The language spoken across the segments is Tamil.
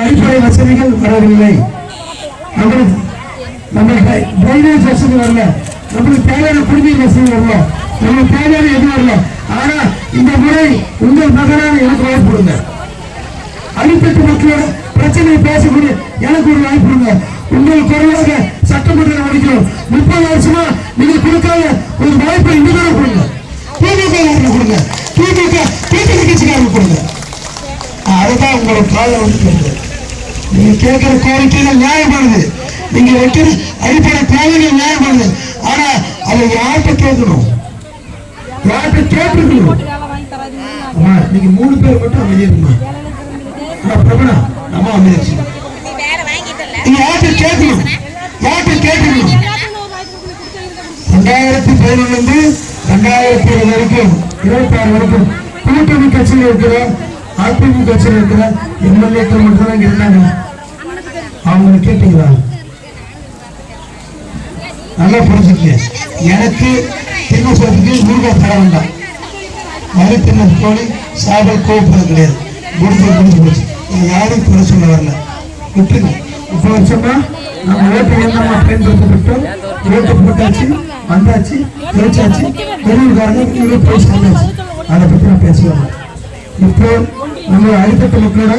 அடிப்படை வசதிகள் வரவில்லை. நம்ம டிரைனேஜ் வசதி வரல, நம்மளுக்கு தேவையான குடிநீர் வசதி வரல, நம்மளுக்கு தேவையான எதுவும் வரல. ஆனா இந்த முறை உங்கள் மகனான எனக்கு வாய்ப்பு கொடுங்க. அடிப்பட்ட மக்களோட பிரச்சனையை பேசக்கூடிய எனக்கு ஒரு வாய்ப்பு கொடுங்க. உங்கள் குறைவாக சட்டமன்றம் முடிக்கணும். 30 வருஷமா நீங்க கொடுக்காத ஒரு வாய்ப்பை இன்னும் கொடுங்க. திமுக கொடுங்க, திமுக கட்சிக்காரங்க கொடுங்க. அதுதான் உங்களோட காலம் வந்து நீங்க கேட்கிற கோரிக்கைகள் நியாயமானது, நீங்க வைக்கிற அடிப்படை தேவைகள் நியாயமானது. ஆனா அதை யார்கிட்ட கேட்கணும், யார்கிட்ட கேட்டுக்கணும். நீங்க 3 பேர் மட்டும் அமைதியா பிரபனா நம்ம அமைதிச்சு நீங்க யார்கிட்ட கேட்கணும், யார்கிட்ட கேட்கணும். 2011 2020 வரைக்கும் 26 வரைக்கும் கூட்டணி கட்சியில் இருக்கிற அதிமுக கட்சியில் இருக்கிற எம்எல்ஏக்கள் மட்டும் தான் இருந்தாங்க. அவங்க கேட்டீங்களா? நல்லா புரிஞ்சுக்க. எனக்கு தின்ன சொல்றதுக்கு முருகா தர வேண்டாம். மறு தின்ன தோழி சாதல் கோபுரம் கிடையாது. முடிஞ்சு போச்சு. யாரும் குறை சொல்ல வரல, விட்டுருங்க. 30 வருஷமா நம்ம ஓட்டு நம்ம பயன்படுத்தப்பட்டோம். ஓட்டு போட்டாச்சு, வந்தாச்சு, ஜெயிச்சாச்சு. வெளியூர்காரங்க போய் சேர்ந்தாச்சு. அதை பற்றி நான் பேசுவாங்க. இப்போ நம்ம அடித்தட்ட மக்களோட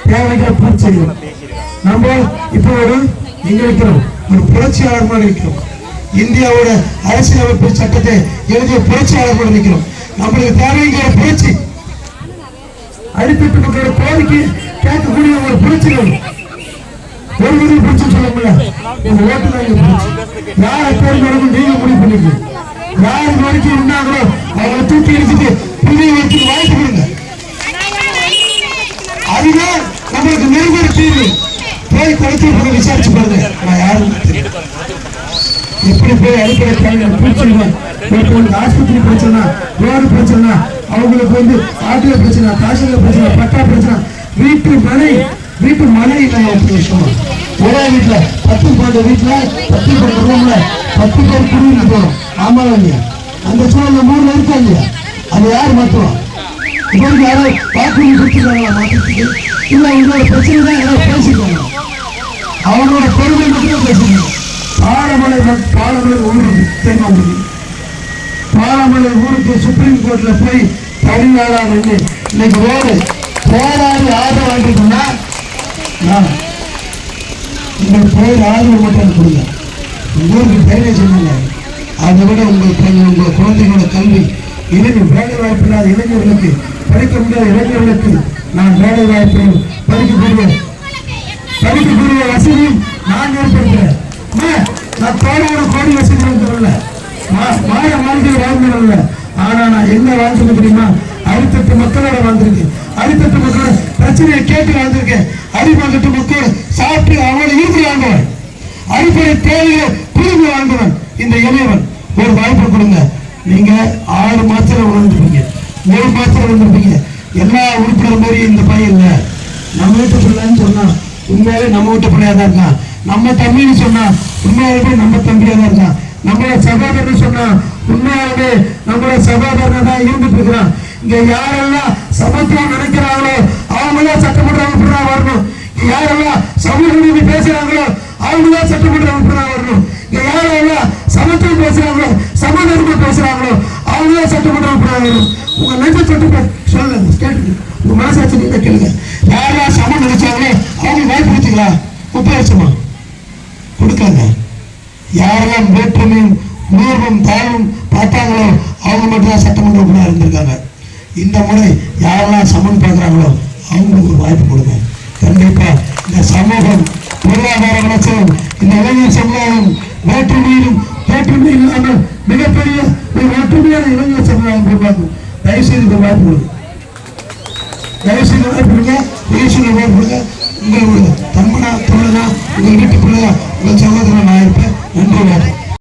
தேவைகளை பூர்த்தி செய்யணும். நம்ம இப்போ எங்க இருக்கிறோம், ஒரு புரட்சியாளர் மாதிரி இருக்கிறோம். இந்தியாவோட அரசியலமைப்பு சட்டத்தை எழுதிய புரட்சியாளர் கூட நிற்கிறோம். நம்மளுக்கு தேவைங்கிற புரட்சி, அடித்தட்ட மக்களோட கோரிக்கை கேட்கக்கூடிய ஒரு புரட்சிகள். ஒரு விதம் புரட்சி சொல்ல முடியாது. இந்த ஓட்டு தான் யாரை பேர் நீங்க முடிவு பண்ணிக்க. யார் வரைக்கும் இருந்தாங்களோ அவங்களை தூக்கி எடுத்துட்டு புதிய வச்சு வாய்ப்பு கொடுங்க. அதுதான் நம்மளுக்கு நெருங்கிற தீர்வு. போய் குறைச்சி விசாரிச்சு பாருங்க. நான் யாரும் எப்படி போய் அடிப்படை தேவையான பூச்சிடுவேன். ஆஸ்பத்திரி பிரச்சனை, ரோடு பிரச்சனை, அவங்களுக்கு வந்து ஆட்டுல பிரச்சனை, காசுல பிரச்சனை, பட்டா பிரச்சனை, வீட்டு மழை விஷயம். ஒரே வீட்டுல 10 பேர் வீட்டுல 10 பேர் ரூம்ல 10 பேர் குடியிருந்து போறோம். ஆமா இல்லையா? அந்த சூழல்ல 3 இருக்கா இல்லையா? அது யாரு மாற்றுவோம்? இப்போ யாராவது வாக்குறுதி கொடுத்துருக்காங்களா மாற்றத்துக்கு? இல்ல அவங்களோட பிரச்சனை தான் யாராவது பேசிருக்காங்க. அவங்களோட பெருமை மட்டும் பேசிருக்காங்க. பாலமலை ஊருக்கு தெரியுமா முடியும்? பாலமலை ஊருக்கு சுப்ரீம் கோர்ட்ல போய் தனியாளா நின்று இன்னைக்கு ரோடு போராடி ஆதரவு வாங்கிட்டோம்னா உங்களுக்கு பேர் ஆதரவு மட்டும் கொடுங்க. ஊருக்கு பேரே சொன்னாங்க. அதை விட உங்கள் குழந்தைகளோட கல்வி, இளைஞர் வேலை வாய்ப்பு இல்லாத இளைஞர்களுக்கு, படிக்க முடியாத இளைஞர்களுக்கு நான் வேலை வாய்ப்பையும் படிக்கக்கூடிய வசதியும் நான் ஏற்படுத்துகிறேன். நான் கோடி வசதி வந்துடல, மாய வாழ்க்கை வாழ்ந்துடல. ஆனா நான் என்ன வாழ்ந்து தெரியுமா? அடித்தட்டு மக்களோட வாழ்ந்திருக்கேன். அடித்தட்டு மக்களோட பிரச்சனையை கேட்டு வாழ்ந்திருக்கேன். அடிப்பட்டு மக்கள் சாப்பிட்டு அவளை இருந்து வாழ்ந்தவன், அடிப்படை தேவையை புரிந்து வாழ்ந்தவன் இந்த இளையவன். ஒரு வாய்ப்பு கொடுங்க. நீங்க 6 மாசத்துல உணர்ந்துருப்பீங்க, 1 மாசத்துல உணர்ந்துருப்பீங்க. எல்லா உறுப்பினர் மாதிரி இந்த பையன் இல்ல. நம்ம வீட்டு பிள்ளைன்னு சொன்னா உண்மையாவே நம்ம வீட்டு பிள்ளையா தான் இருக்கான். நம்ம தம்பின்னு சொன்னா உண்மையாவே நம்ம தம்பியா தான் இருக்கான். நம்மளோட சகோதரன் சொன்னா உண்மையாவே நம்மளோட சகோதரன் தான் இருந்துட்டு இருக்கிறான். இங்க யாரெல்லாம் சமத்துவம் நினைக்கிறாங்களோ அவங்களாம் சட்டமன்ற உறுப்பினரா வரணும். யாரெல்லாம் சமூக நீதி பேசுறாங்களோ அவங்களாம் சட்டமன்ற உறுப்பினரா வரணும். இங்க யாரெல்லாம் சமத்துவம் பேசுறாங்களோ சமதர்மம் பேசுறாங்களோ அவங்களாம் சட்டமன்ற உறுப்பினரா வரணும். உங்க நெஞ்ச தொட்டு சொல்லுங்க, கேட்டு உங்க மனசாட்சி நீங்க கேளுங்க. யாரெல்லாம் சமம் நினைச்சாங்களோ அவங்க வாய்ப்பு கொடுத்துக்கலாம். 30 வருஷமா கொடுக்காங்க. யாரெல்லாம் வேற்றுமையும் உணர்வும் தாழ்வும் பார்த்தாங்களோ அவங்க மட்டும்தான் சட்டமன்ற உறுப்பினராக இருந்திருக்காங்க. இந்த முறை யாரெல்லாம் சமன் பார்க்குறாங்களோ அவங்களுக்கு ஒரு வாய்ப்பு கொடுங்க. கண்டிப்பா இந்த சமூகம், பொருளாதார வளர்ச்சியும், இந்த இளைஞர் சமுதாயம் வேற்றுமையிலும் வேற்றுமை இல்லாமல் மிகப்பெரிய ஒரு ஒற்றுமையான இளைஞர் சமுதாயம் உருவாக்கும். தயவுசெய்து ஒரு வாய்ப்பு கொடுங்க. தயவுசெய்து வாய்ப்பு கொடுங்க. பேசுகிற வாய்ப்பு கொடுங்க. உங்கள் தம்மனா பிள்ளைதான், உங்கள் வீட்டு பிள்ளைதான், உங்கள் சகோதரன் நான் இருப்பேன். நன்றி.